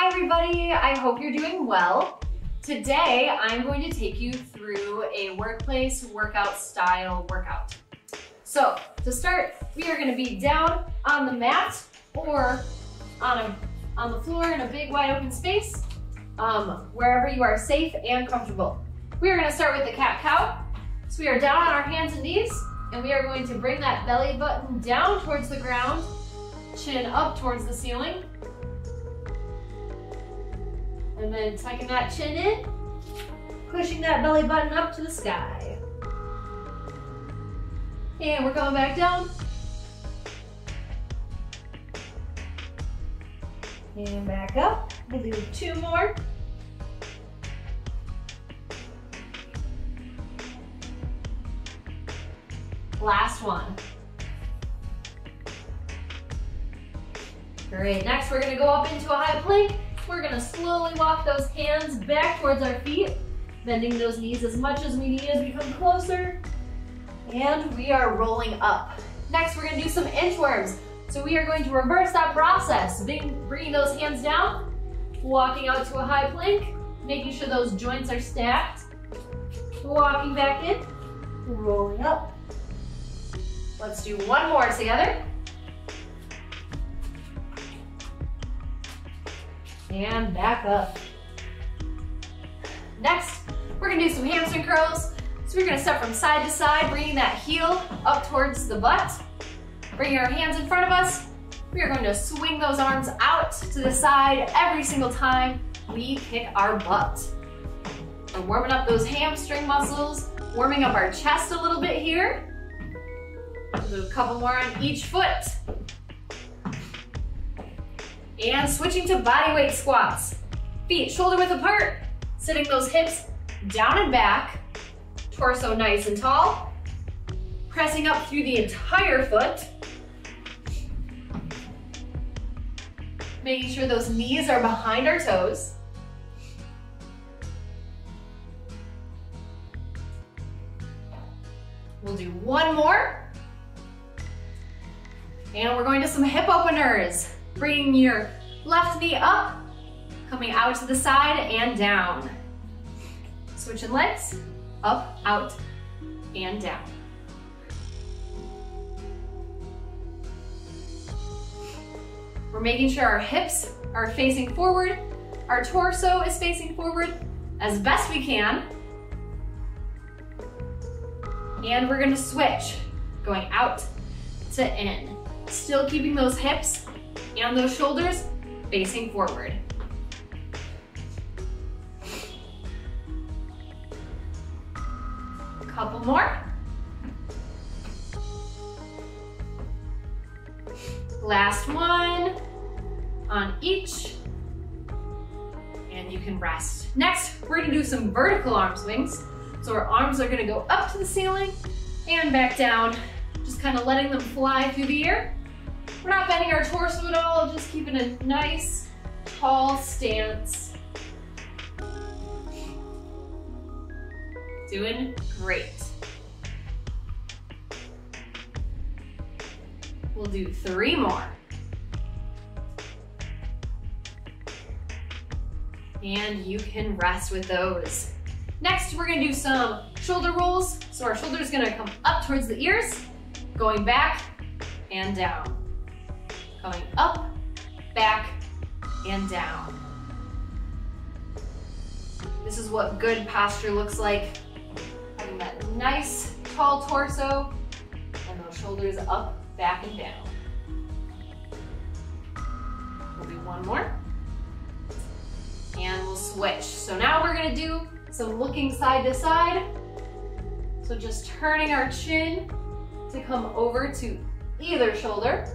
Hi everybody, I hope you're doing well. Today I'm going to take you through a workplace workout style workout. So to start, we are going to be down on the mat or on the floor in a big wide open space, wherever you are safe and comfortable. We are going to start with the cat-cow. So we are down on our hands and knees, and we are going to bring that belly button down towards the ground, chin up towards the ceiling. And then tucking that chin in, pushing that belly button up to the sky. And we're going back down. And back up. We'll do 2 more. Last one. Great, next we're gonna go up into a high plank. We're gonna slowly walk those hands back towards our feet, bending those knees as much as we need as we come closer. And we are rolling up. Next, we're gonna do some inchworms. So we are going to reverse that process, bringing those hands down, walking out to a high plank, making sure those joints are stacked, walking back in, rolling up. Let's do 1 more together. And back up. Next, we're gonna do some hamstring curls. So we're gonna step from side to side, bringing that heel up towards the butt. Bringing our hands in front of us. We are going to swing those arms out to the side every single time we kick our butt. We're warming up those hamstring muscles, warming up our chest a little bit here. We'll do a couple more on each foot. And switching to bodyweight squats. Feet shoulder width apart, sitting those hips down and back, torso nice and tall, pressing up through the entire foot, making sure those knees are behind our toes. We'll do 1 more. And we're going to some hip openers. Bringing your left knee up, coming out to the side and down. Switching legs, up, out, and down. We're making sure our hips are facing forward, our torso is facing forward as best we can. And we're gonna switch, going out to in. Still keeping those hips and those shoulders facing forward. A couple more. Last one on each. And you can rest. Next, we're gonna do some vertical arm swings. So our arms are gonna go up to the ceiling and back down, just kind of letting them fly through the air. We're not bending our torso at all, just keeping a nice, tall stance. Doing great. We'll do 3 more. And you can rest with those. Next, we're gonna do some shoulder rolls. So our shoulder's gonna come up towards the ears, going back and down. Going up, back, and down. This is what good posture looks like. Having that nice, tall torso and those shoulders up, back, and down. We'll do 1 more. And we'll switch. So now we're gonna do some looking side to side. So just turning our chin to come over to either shoulder.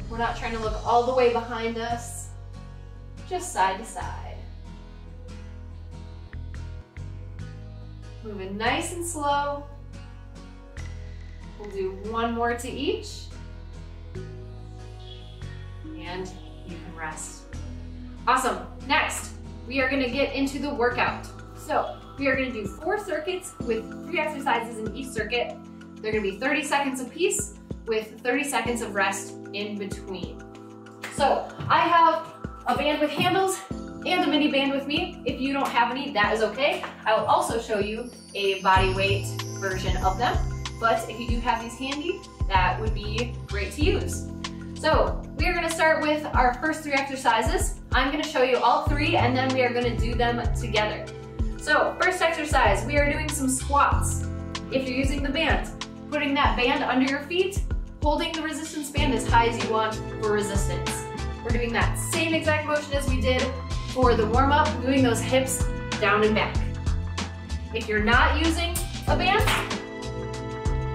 We're not trying to look all the way behind us, just side to side. Moving nice and slow. We'll do 1 more to each. And you can rest. Awesome. Next, we are gonna get into the workout. So we are gonna do 4 circuits with 3 exercises in each circuit. They're gonna be 30 seconds apiece with 30 seconds of rest in between. So I have a band with handles and a mini band with me. If you don't have any, that is okay. I will also show you a body weight version of them. But if you do have these handy, that would be great to use. So we are gonna start with our first 3 exercises. I'm gonna show you all 3 and then we are gonna do them together. So first exercise, we are doing some squats. If you're using the band, putting that band under your feet, holding the resistance band as high as you want for resistance. We're doing that same exact motion as we did for the warm-up, moving those hips down and back. If you're not using a band,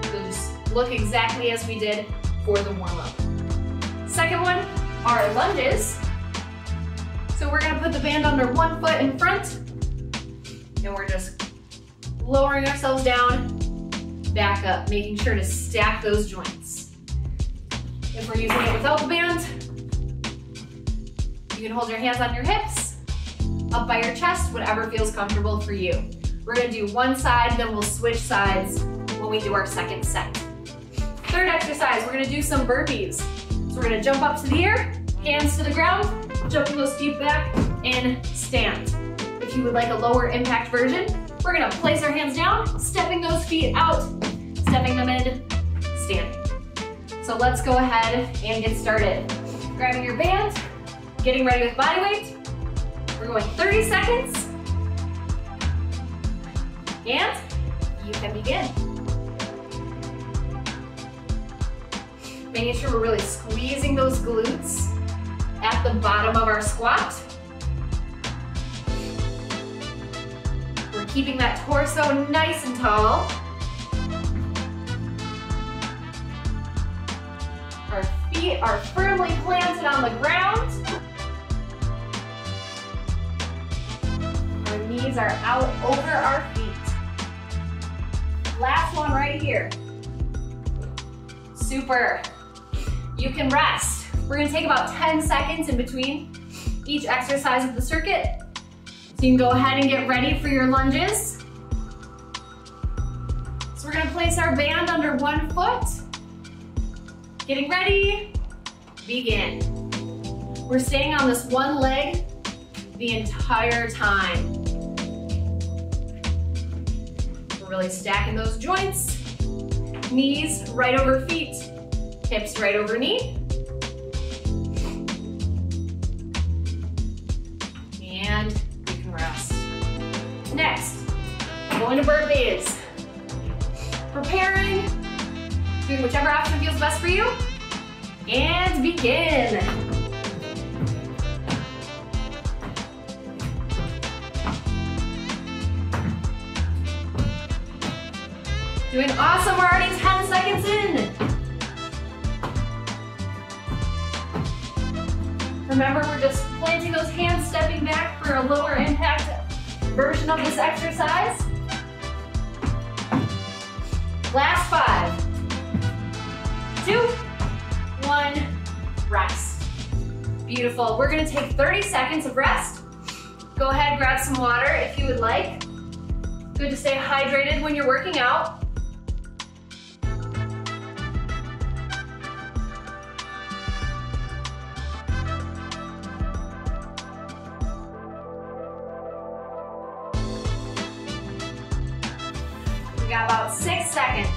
you'll just look exactly as we did for the warm-up. Second one are lunges. So we're gonna put the band under one foot in front, and we're just lowering ourselves down, back up, making sure to stack those joints. If we're using it without the band, you can hold your hands on your hips, up by your chest, whatever feels comfortable for you. We're gonna do one side, then we'll switch sides when we do our second set. Third exercise, we're gonna do some burpees. So we're gonna jump up to the air, hands to the ground, jumping those feet back, and stand. If you would like a lower impact version, we're gonna place our hands down, stepping those feet out, stepping them in, standing. So let's go ahead and get started. Grabbing your band, getting ready with body weight. We're going 30 seconds, and you can begin. Making sure we're really squeezing those glutes at the bottom of our squat. We're keeping that torso nice and tall. Our feet are firmly planted on the ground. Our knees are out over our feet. Last one right here. Super. You can rest. We're gonna take about 10 seconds in between each exercise of the circuit. So you can go ahead and get ready for your lunges. So we're gonna place our band under one foot. Getting ready, begin. We're staying on this one leg the entire time. We're really stacking those joints. Knees right over feet, hips right over knee. And you can rest. Next, going to burpees. Preparing, doing whichever option feels best for you, and begin. Doing awesome, we're already 10 seconds in. Remember, we're just planting those hands, stepping back for a lower impact version of this exercise. Last 5, 2, 1, rest. Beautiful, we're gonna take 30 seconds of rest. Go ahead, grab some water if you would like. Good to stay hydrated when you're working out. We got about 6 seconds.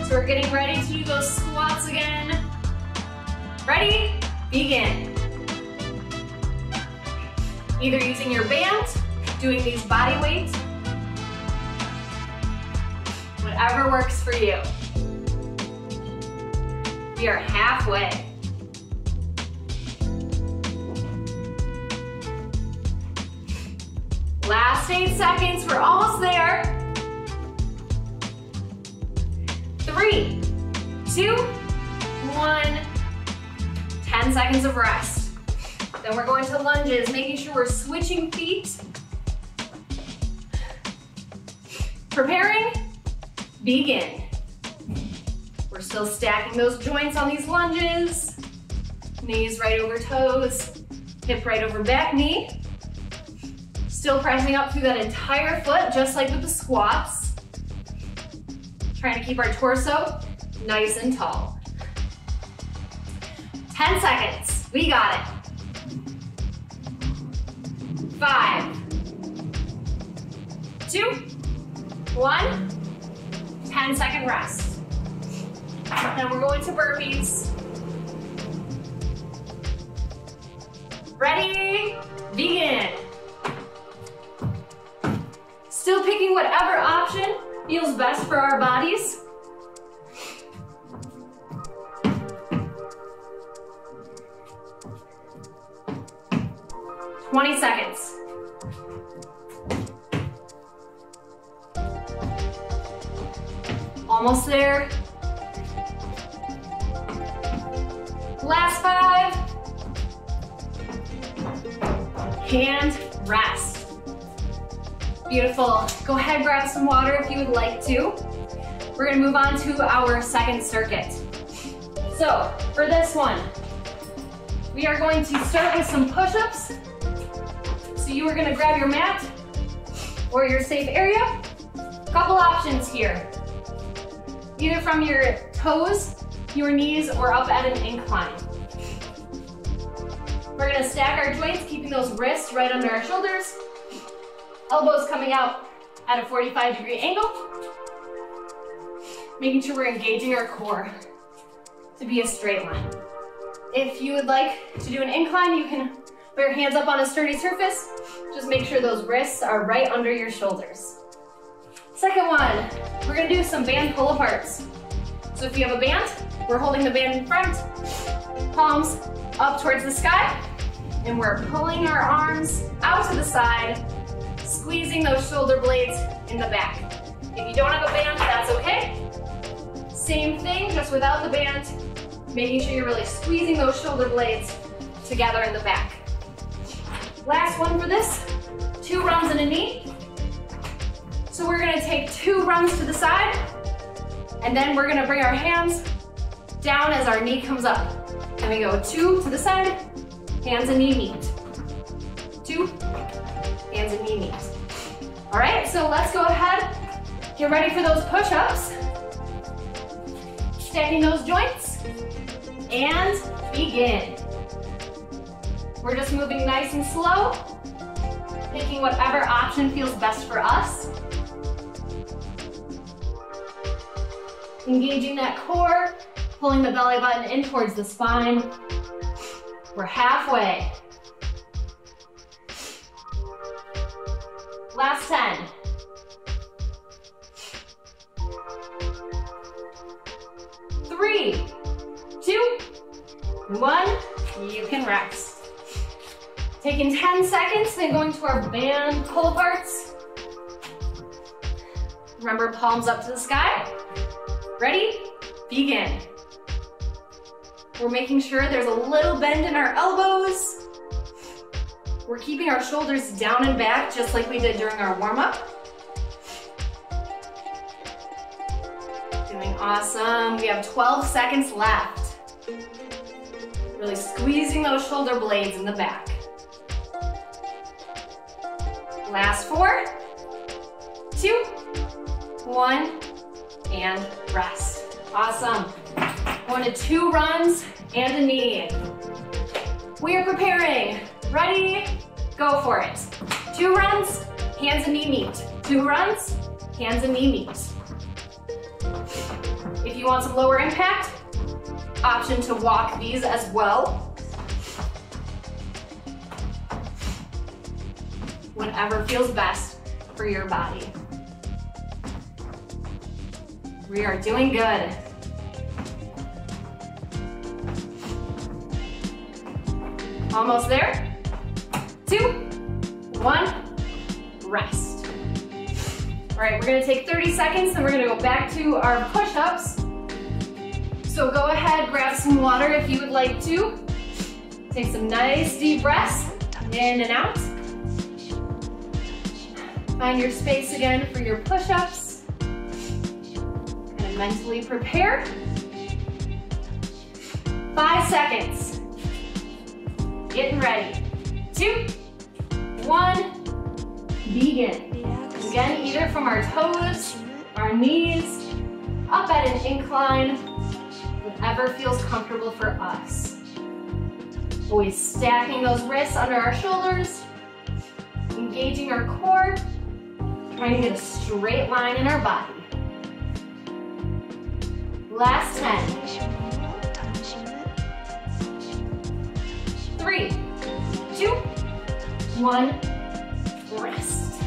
So we're getting ready to do those squats again. Ready? Begin. Either using your band, doing these body weight, whatever works for you. We are halfway. Last 8 seconds, we're almost there. 3, 2, 1, 10 seconds of rest. Then we're going to lunges, making sure we're switching feet. Preparing, begin. We're still stacking those joints on these lunges. Knees right over toes, hip right over back knee. Still pressing up through that entire foot, just like with the squats. Trying to keep our torso nice and tall. 10 seconds. We got it. 5, 2, 1, 10-second rest. Then we're going to burpees. Ready, begin. Still picking whatever option feels best for our bodies. "20 seconds. Almost there. Last 5. And rest. Beautiful. Go ahead, grab some water if you would like to. We're gonna move on to our second circuit. So for this one, we are going to start with some push-ups. So you are gonna grab your mat or your safe area. Couple options here. Either from your toes, your knees, or up at an incline. We're gonna stack our joints, keeping those wrists right under our shoulders. Elbows coming out at a 45-degree angle. Making sure we're engaging our core to be a straight line. If you would like to do an incline, you can put your hands up on a sturdy surface. Just make sure those wrists are right under your shoulders. Second one, we're gonna do some band pull-aparts. So if you have a band, we're holding the band in front, palms up towards the sky, and we're pulling our arms out to the side, squeezing those shoulder blades in the back. If you don't have a band, that's okay. Same thing, just without the band, making sure you're really squeezing those shoulder blades together in the back. Last one for this, 2 runs and a knee. So we're gonna take 2 runs to the side, and then we're gonna bring our hands down as our knee comes up. And we go 2 to the side, hands and knee meet. 2, hands and knee meet. All right, so let's go ahead, get ready for those push-ups. Stacking those joints, and begin. We're just moving nice and slow, picking whatever option feels best for us. Engaging that core, pulling the belly button in towards the spine. We're halfway. Last 10. 3, 2, 1, you can rest. Taking 10 seconds, then going to our band pull-aparts. Remember, palms up to the sky. Ready? Begin. We're making sure there's a little bend in our elbows. We're keeping our shoulders down and back just like we did during our warm-up. Doing awesome. We have 12 seconds left. Really squeezing those shoulder blades in the back. Last 4, 2, 1, and rest. Awesome. 1 to 2 runs and a knee. We are preparing. Ready? Go for it. 2 runs, hands and knee meet. 2 runs, hands and knee meet. If you want some lower impact, option to walk these as well. Whatever feels best for your body. We are doing good. Almost there. 2, 1, rest. All right, we're gonna take 30 seconds and we're gonna go back to our push-ups. So go ahead, grab some water if you would like to. Take some nice deep breaths, in and out. Find your space again for your push-ups. Kind of mentally prepare. 5 seconds. Getting ready. 2, 1, begin. Again, either from our toes, our knees, up at an incline, whatever feels comfortable for us. Always stacking those wrists under our shoulders, engaging our core, trying to get a straight line in our body. Last 10. 3, 2, 1, rest.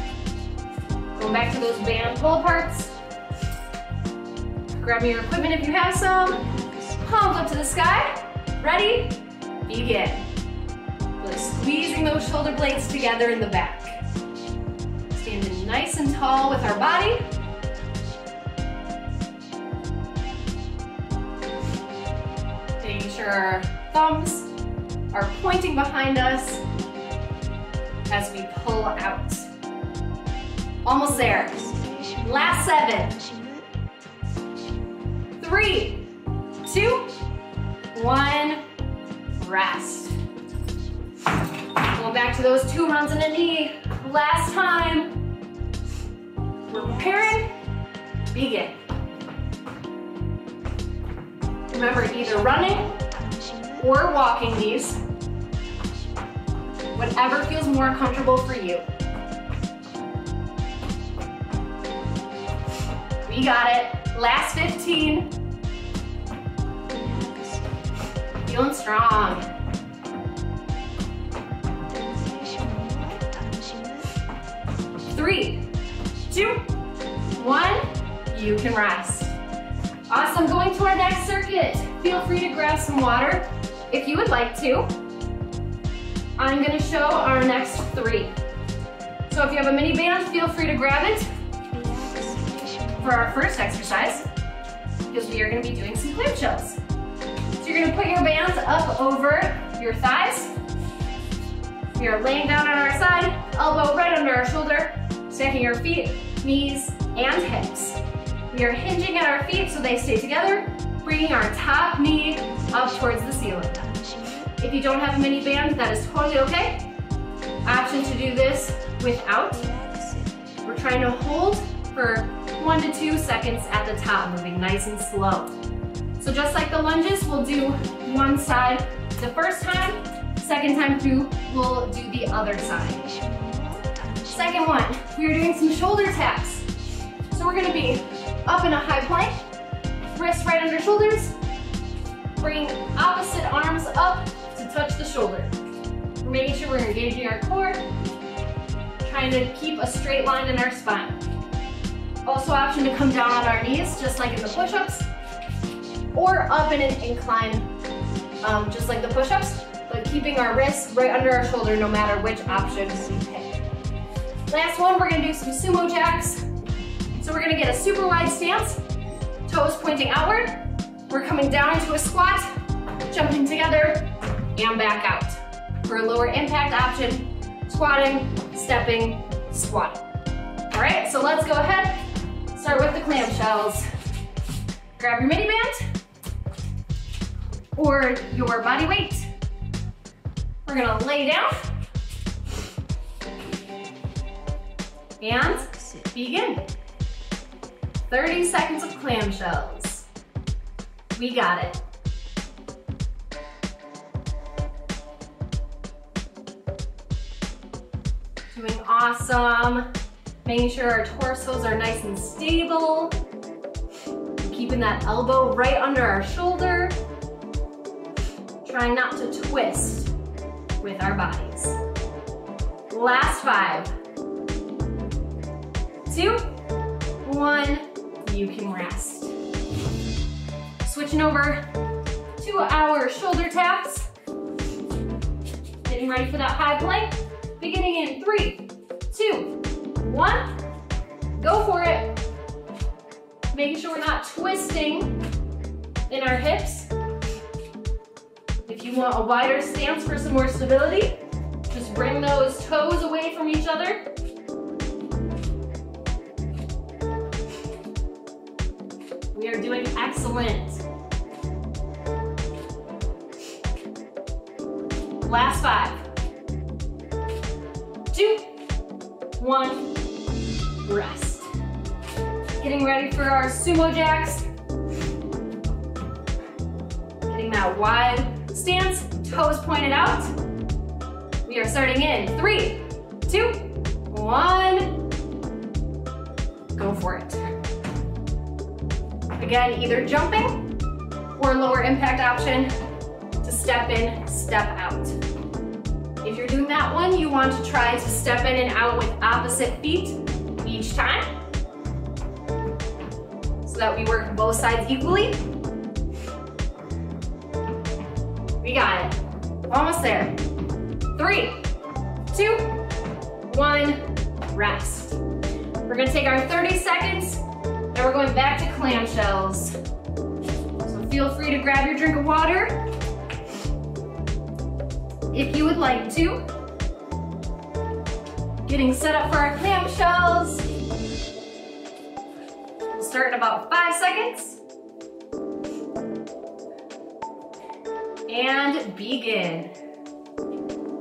Going back to those band pull aparts. Grab your equipment if you have some. Palms up to the sky. Ready? Begin. Really squeezing those shoulder blades together in the back. Standing nice and tall with our body. Making sure our thumbs are pointing behind us as we pull out. Almost there. Last 7. 3, 2, 1, rest. Going back to those 2 rounds in a knee. Last time. We're preparing. Begin. Remember, either running or walking these. Whatever feels more comfortable for you. We got it. Last 15. Feeling strong. 3, 2, 1. You can rest. Awesome. Going to our next circuit. Feel free to grab some water if you would like to. I'm going to show our next 3. So if you have a mini band, feel free to grab it for our first exercise, because we are going to be doing some clamshells. So you're going to put your bands up over your thighs. We are laying down on our side, elbow right under our shoulder, stacking our feet, knees, and hips. We are hinging at our feet so they stay together, bringing our top knee up towards the ceiling. If you don't have a mini band, that is totally okay. Option to do this without. We're trying to hold for 1 to 2 seconds at the top, moving nice and slow. So just like the lunges, we'll do one side the first time. Second time through, we'll do the other side. Second one, we are doing some shoulder taps. So we're gonna be up in a high plank, wrists right under shoulders, bringing opposite arms up to touch the shoulder. We're making sure we're engaging our core, trying to keep a straight line in our spine. Also option to come down on our knees, just like in the push-ups, or up in an incline, just like the push-ups, but keeping our wrists right under our shoulder no matter which option we pick. Last one, we're gonna do some sumo jacks. So we're gonna get a super wide stance, toes pointing outward. We're coming down into a squat, jumping together, and back out. For a lower impact option, squatting, stepping, squatting. All right, so let's go ahead. Start with the clamshells. Grab your mini band or your body weight. We're gonna lay down and begin. 30 seconds of clamshells. We got it. Doing awesome. Making sure our torsos are nice and stable. Keeping that elbow right under our shoulder. Trying not to twist with our bodies. Last 5, 2, 1, you can rest. Switching over to our shoulder taps. Getting ready for that high plank. Beginning in 3, 2, 1, go for it. Making sure we're not twisting in our hips. If you want a wider stance for some more stability, just bring those toes away from each other. We are doing excellent. Last 5, 2, 1, rest. Getting ready for our sumo jacks. Getting that wide stance, Toes pointed out. We are starting in 3, 2, 1. Go for it. Again, either jumping or lower impact option to step in, step out. If you're doing that one, you want to try to step in and out with opposite feet each time so that we work both sides equally. We got it. Almost there. 3, 2, 1, rest. We're gonna take our 30 seconds and we're going back to clamshells. So feel free to grab your drink of water if you would like to. Getting set up for our clamshells. We'll start in about 5 seconds. And begin.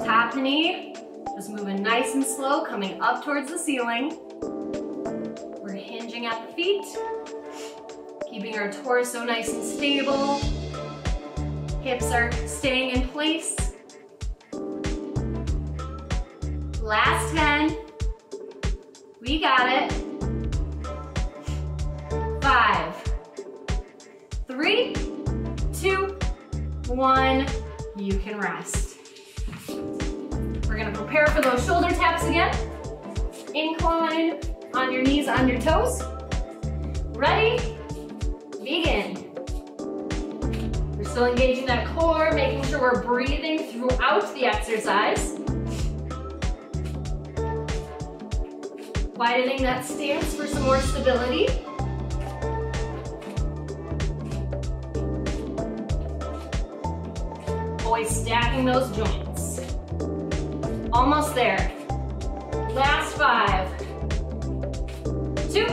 Top knee, just moving nice and slow, coming up towards the ceiling. We're hinging at the feet, keeping our torso nice and stable. Hips are staying in place. Last 10. We got it. 5, 3, 2, 1. You can rest. We're gonna prepare for those shoulder taps again. Incline on your knees, on your toes. Ready? Begin. We're still engaging that core, making sure we're breathing throughout the exercise. Widening that stance for some more stability. Always stacking those joints. Almost there. Last 5, 2,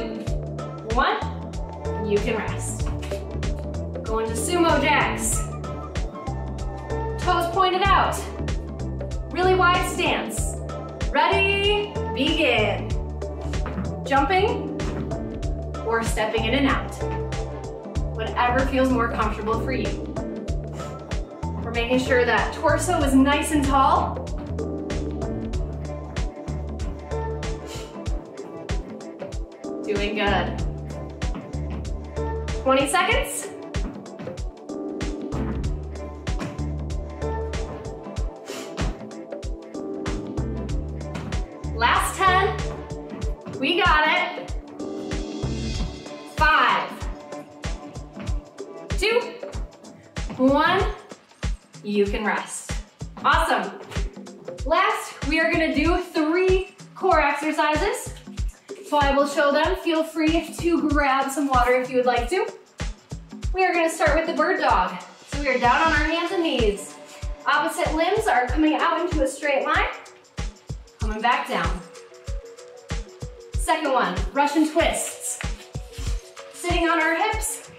1. You can rest. Going to sumo jacks. Toes pointed out. Really wide stance. Ready? Begin. Jumping or stepping in and out. Whatever feels more comfortable for you. We're making sure that torso is nice and tall. Doing good. 20 seconds. Last 10. We got it. 5, 2, 1. You can rest. Awesome. Last, we are gonna do 3 core exercises. So I will show them. Feel free to grab some water if you would like to. We are gonna start with the bird dog. So we are down on our hands and knees. Opposite limbs are coming out into a straight line. Coming back down. Second one, Russian twists. Sitting on our hips,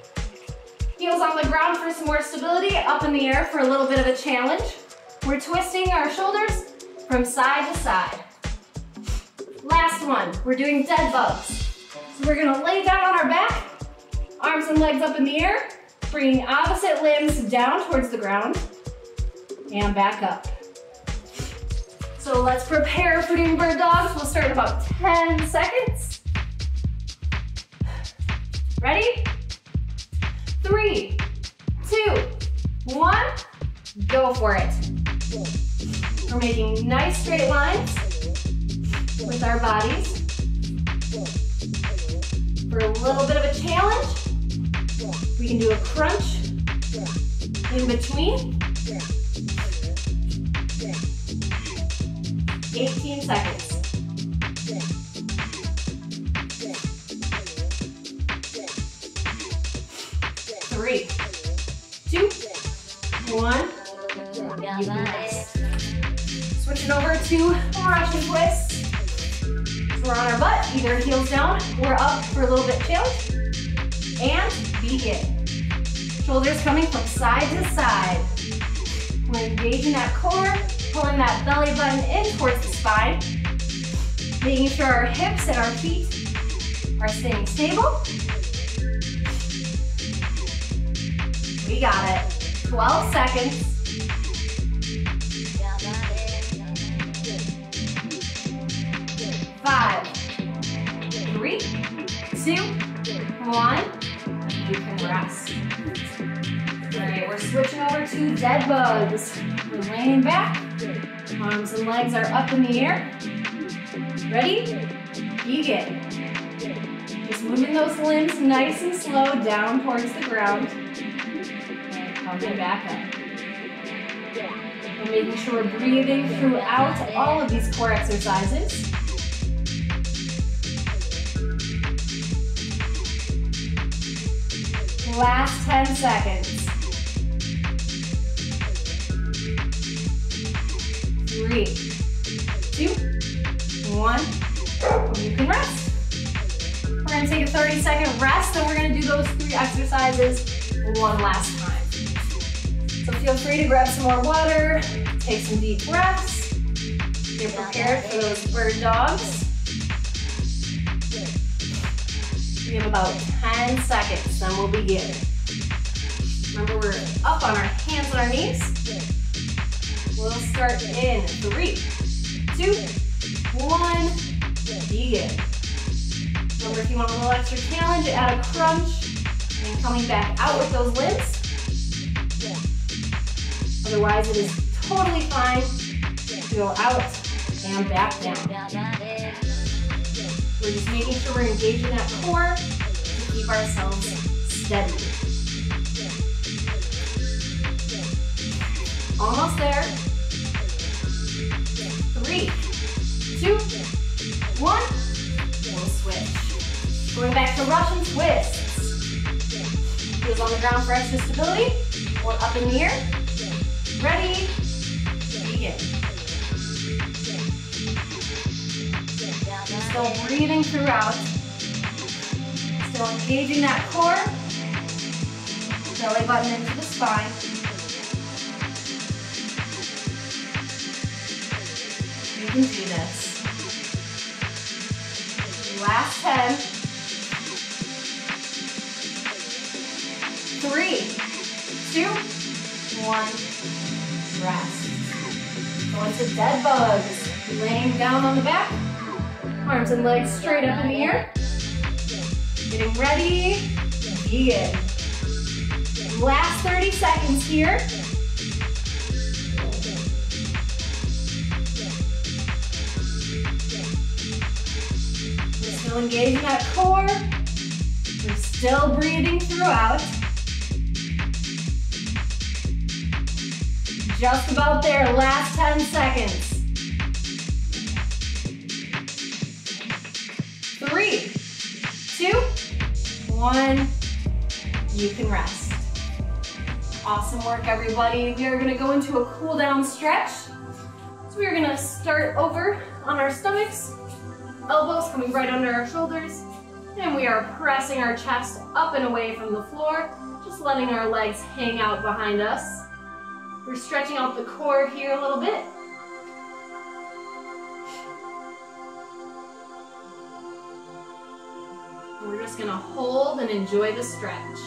heels on the ground for some more stability, up in the air for a little bit of a challenge. We're twisting our shoulders from side to side. Last one, we're doing dead bugs. So we're gonna lay down on our back, arms and legs up in the air, bringing opposite limbs down towards the ground, and back up. So let's prepare for doing bird dogs. We'll start in about 10 seconds. Ready? 3, 2, 1, go for it. We're making nice straight lines with our bodies. For a little bit of a challenge, we can do a crunch in between. 18 seconds. 3, 2, 1. You can rest. Switching over to Russian twists. So we're on our butt, either heels down or up for a little bit challenge. And begin. Shoulders coming from side to side. We're engaging that core, pulling that belly button in towards the spine. Making sure our hips and our feet are staying stable. We got it. 12 seconds. 5, 3, 2, 1. You can rest. All right, we're switching over to dead bugs. We're laying back. Arms and legs are up in the air. Ready? Begin. Just moving those limbs nice and slow down towards the ground. And coming back up. We're making sure we're breathing throughout all of these core exercises. Last 10 seconds. 3, 2, 1. You can rest. We're going to take a 30-second rest, and we're going to do those 3 exercises one last time. So feel free to grab some more water, take some deep breaths. Get prepared for those bird dogs. We have about 10 seconds, then we'll begin. Remember, we're up on our hands and our knees. We'll start in 3, 2, 1, begin. Remember, if you want a little extra challenge, add a crunch, and coming back out with those limbs. Otherwise, it is totally fine to go out and back down. We're just making sure we're engaging that core to keep ourselves steady. Almost there. 3, 2, 1. We'll switch. Going back to Russian twists. Heels on the ground for extra stability. Or up in the air. Ready? Begin. Still breathing throughout. Still engaging that core. Belly button into the spine. You can do this. Last 10. 3, 2, 1. Rest. Going to dead bugs. Laying down on the back. Arms and legs straight up in the air. Getting ready. Begin. Last 30 seconds here. We're still engaging that core. We're still breathing throughout. Just about there, last 10 seconds. 3, 2, 1. You can rest. Awesome work, everybody. We are gonna go into a cool down stretch. So we are gonna start over on our stomachs, elbows coming right under our shoulders, and we are pressing our chest up and away from the floor, just letting our legs hang out behind us. We're stretching out the core here a little bit. We're just gonna hold and enjoy the stretch.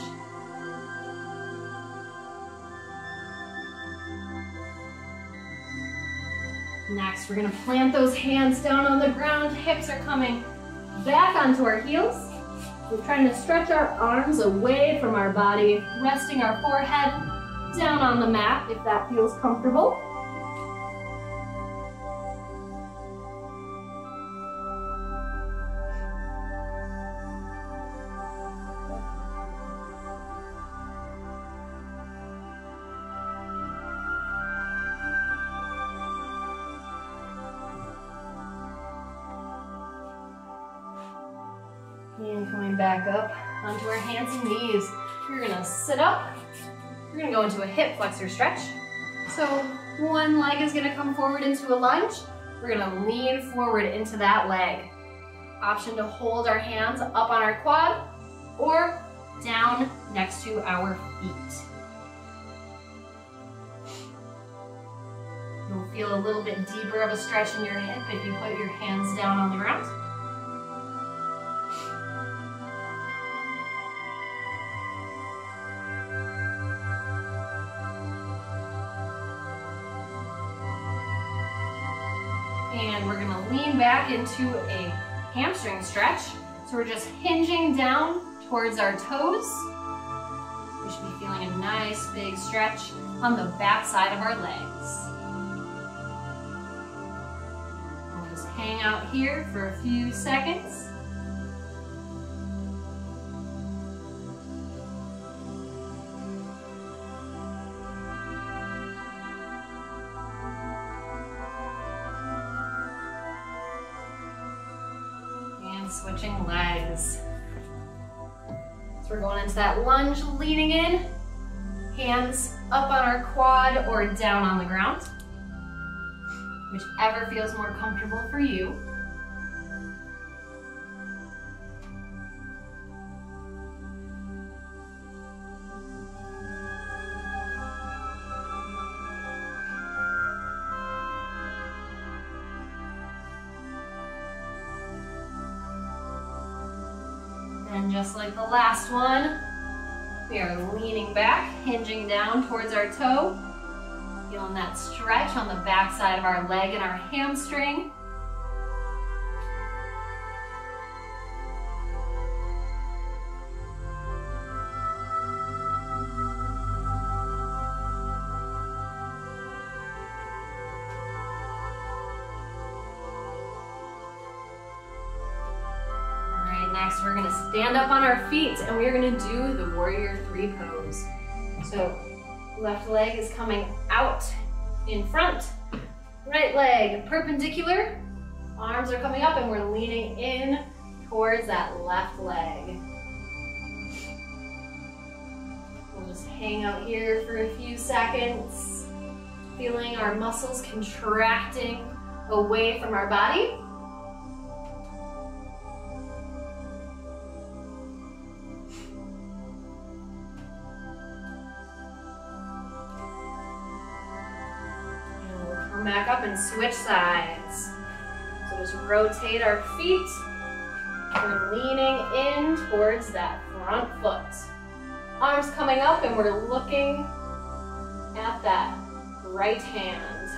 Next, we're gonna plant those hands down on the ground. Hips are coming back onto our heels. We're trying to stretch our arms away from our body, resting our forehead down on the mat if that feels comfortable. And coming back up onto our hands and knees. We're gonna sit up. We're gonna go into a hip flexor stretch. So one leg is gonna come forward into a lunge. We're gonna lean forward into that leg. Option to hold our hands up on our quad or down next to our feet. You'll feel a little bit deeper of a stretch in your hip if you put your hands down on the ground. And we're gonna lean back into a hamstring stretch. So we're just hinging down towards our toes. We should be feeling a nice big stretch on the back side of our legs. We'll just hang out here for a few seconds. Switching legs. So we're going into that lunge, leaning in, hands up on our quad or down on the ground, whichever feels more comfortable for you. And just like the last one, we are leaning back, hinging down towards our toe, feeling that stretch on the back side of our leg and our hamstring. Next, we're gonna stand up on our feet and we're gonna do the warrior three pose. So left leg is coming out in front, right leg perpendicular, arms are coming up and we're leaning in towards that left leg. We'll just hang out here for a few seconds, feeling our muscles contracting away from our body. Back up and switch sides. So just rotate our feet. We're leaning in towards that front foot. Arms coming up and we're looking at that right hand.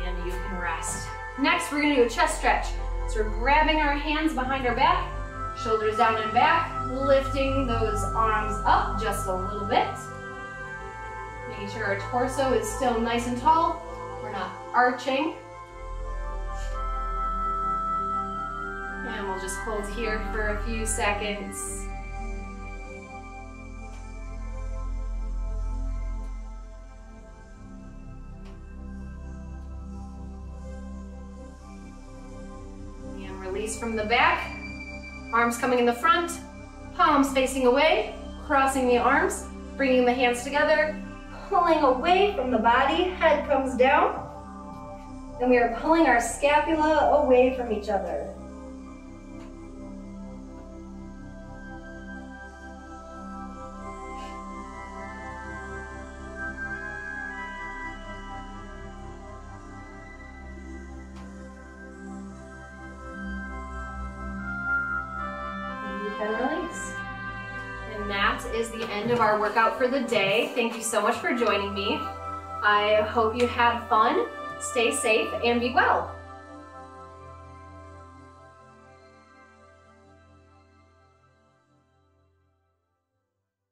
And you can rest. Next, we're gonna do a chest stretch. So we're grabbing our hands behind our back, shoulders down and back, lifting those arms up just a little bit. Making sure our torso is still nice and tall. We're not arching. And we'll just hold here for a few seconds. And release from the back. Arms coming in the front, palms facing away, crossing the arms, bringing the hands together, pulling away from the body, head comes down, and we are pulling our scapula away from each other. And release. And that is the end of our workout for the day. Thank you so much for joining me. I hope you had fun, stay safe, and be well.